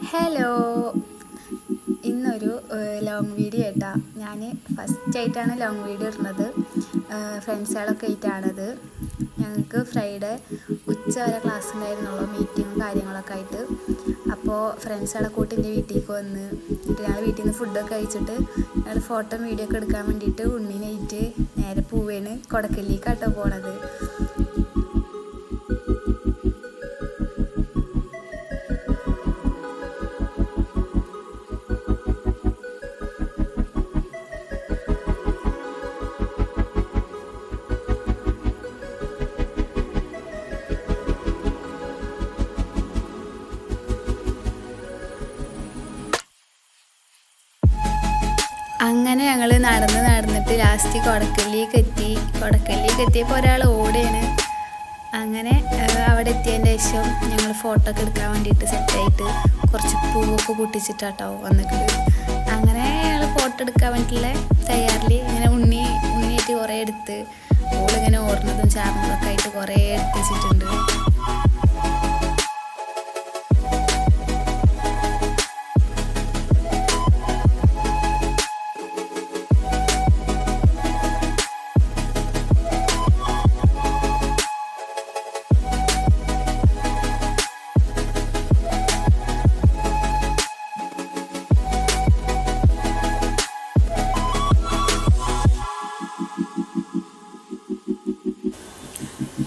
Hello, ഇന്നൊരു long video ആയിട്ടാ. ഞാൻ ഫസ്റ്റായിട്ടാണ് ലോങ് വീഡിയോ ഇടുന്നത്. ഫ്രണ്ട്സുകളൊക്കെ ആയിട്ടാണത്. ഞങ്ങൾക്ക് ഫ്രൈഡേ ഉച്ച വരെ ക്ലാസ് ഉണ്ടായിരുന്നുള്ളൂ, മീറ്റിങ്ങും കാര്യങ്ങളൊക്കെ ആയിട്ട്. അപ്പോൾ ഫ്രണ്ട്സുകളെ കൂട്ടി എൻ്റെ വീട്ടിലേക്ക് വന്ന് ഞങ്ങൾ വീട്ടിൽ നിന്ന് ഫുഡൊക്കെ കഴിച്ചിട്ട് ഞങ്ങൾ ഫോട്ടോ വീഡിയോ ഒക്കെ എടുക്കാൻ വേണ്ടിയിട്ട് ഉണ്ണീനായിട്ട് നേരെ പോവുകയാണ്. കൊടക്കല്ലേക്കാട്ടോ പോണത്. അങ്ങനെ ഞങ്ങൾ നടന്നിട്ട് ലാസ്റ്റ് കൊടക്കല്ലിക്ക് എത്തിയപ്പോൾ ഒരാൾ ഓടുകയാണ്. അങ്ങനെ അവിടെ എത്തിയതിൻ്റെ ശേഷം ഞങ്ങൾ ഫോട്ടോ ഒക്കെ എടുക്കാൻ വേണ്ടിയിട്ട് സെറ്റായിട്ട് കുറച്ച് പൂവൊക്കെ പൊട്ടിച്ചിട്ടാട്ടോ വന്നിട്ടുണ്ട്. അങ്ങനെ ഞങ്ങൾ ഫോട്ടോ എടുക്കാൻ വേണ്ടിയിട്ടുള്ള തയ്യാറിൽ ഇങ്ങനെ ഉണ്ണിയായിട്ട് കുറേ എടുത്ത് ഓളിങ്ങനെ ഓടുന്നതും ചാടുന്നതൊക്കെ ആയിട്ട് കുറേ എടുത്ത് വെച്ചിട്ടുണ്ട്.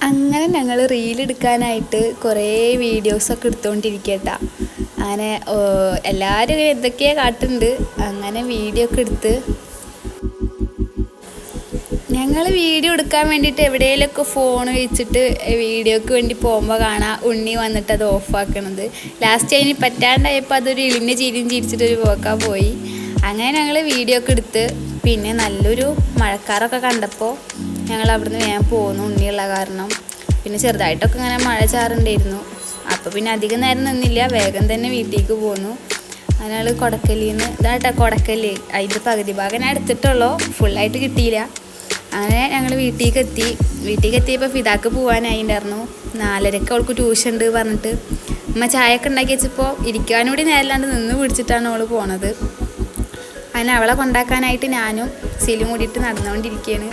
അങ്ങനെ ഞങ്ങൾ റീലെടുക്കാനായിട്ട് കുറേ വീഡിയോസൊക്കെ എടുത്തുകൊണ്ടിരിക്കട്ടാ. അങ്ങനെ എല്ലാവരും എന്തൊക്കെയാണ് കാട്ടുന്നുണ്ട്. അങ്ങനെ വീഡിയോ ഒക്കെ എടുത്ത് ഞങ്ങൾ വീഡിയോ എടുക്കാൻ വേണ്ടിയിട്ട് എവിടെയെങ്കിലുമൊക്കെ ഫോൺ വെച്ചിട്ട് വീഡിയോക്ക് വേണ്ടി പോകുമ്പോൾ കാണാം ഉണ്ണി വന്നിട്ട് അത് ഓഫാക്കണത്. ലാസ്റ്റ് അതിന് പറ്റാണ്ടായപ്പോൾ അതൊരു ഇളിഞ്ഞ ചിരിച്ചിട്ടൊരു പോക്കാൻ പോയി. അങ്ങനെ ഞങ്ങൾ വീഡിയോ ഒക്കെ എടുത്ത് പിന്നെ നല്ലൊരു മഴക്കാറൊക്കെ കണ്ടപ്പോൾ ഞങ്ങൾ അവിടുന്ന് വേഗം പോന്നു, ഉണ്ണിയുള്ള കാരണം. പിന്നെ ചെറുതായിട്ടൊക്കെ ഇങ്ങനെ മഴ ചാറുണ്ടായിരുന്നു. അപ്പോൾ പിന്നെ അധികം നേരം നിന്നില്ല, വേഗം തന്നെ വീട്ടിലേക്ക് പോന്നു. അങ്ങനെ ഞങ്ങൾ കൊടക്കല്ലിൽ നിന്ന് ഇതാട്ടോ കൊടക്കല്ല്, അതിൻ്റെ പകുതി ഭാഗം ഞാൻ എടുത്തിട്ടുള്ളൂ, ഫുള്ളായിട്ട് കിട്ടിയില്ല. അങ്ങനെ ഞങ്ങൾ വീട്ടിലേക്ക് എത്തിയപ്പോൾ ഫിദാക്ക് പോകാനായിട്ടുണ്ടായിരുന്നു. 4:30 അവൾക്ക് ട്യൂഷൻ ഉണ്ട് പറഞ്ഞിട്ട് അമ്മ ചായ ഒക്കെ ഉണ്ടാക്കി വെച്ചപ്പോൾ ഇരിക്കാനും നേരല്ലാണ്ട് നിന്ന് പിടിച്ചിട്ടാണ് അവൾ പോണത്. അങ്ങനെ അവളെ കൊണ്ടാക്കാനായിട്ട് ഞാനും സിലും കൂടിയിട്ട് നടന്നുകൊണ്ടിരിക്കുകയാണ്.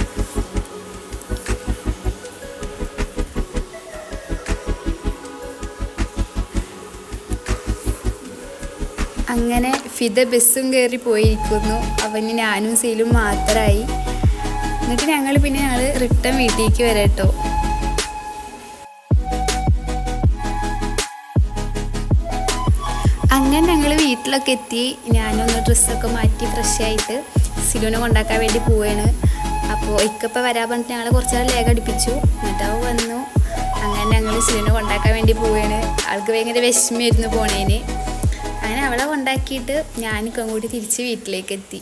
അങ്ങനെ ഫിദ ബസ്സും കയറി പോയിരിക്കുന്നു. അവന് ഞാനും സീലും മാത്രമായി. എന്നിട്ട് ഞങ്ങൾ റിട്ടേൺ വീട്ടിലേക്ക് വരാം കേട്ടോ. അങ്ങനെ ഞങ്ങൾ വീട്ടിലൊക്കെ എത്തി. ഞാനൊന്ന് ഡ്രസ്സൊക്കെ മാറ്റി ഫ്രഷായിട്ട് സിലുവിനെ കൊണ്ടാക്കാൻ വേണ്ടി പോവുകയാണ്. അപ്പോൾ ഇക്കപ്പോൾ വരാൻ പറഞ്ഞിട്ട് ഞങ്ങൾ കുറച്ച് നേരം ലേഖ അടുപ്പിച്ചു. എന്നിട്ട് അവൾ വന്നു. അങ്ങനെ ഞങ്ങൾ സിലുവിനെ കൊണ്ടാക്കാൻ വേണ്ടി പോവുകയാണ്. ആൾക്ക് ഭയങ്കര വിഷമമായിരുന്നു പോണേന്. അങ്ങനെ അവളെ കൊണ്ടാക്കിയിട്ട് ഞാനിപ്പം കൂടി തിരിച്ച് വീട്ടിലേക്ക് എത്തി.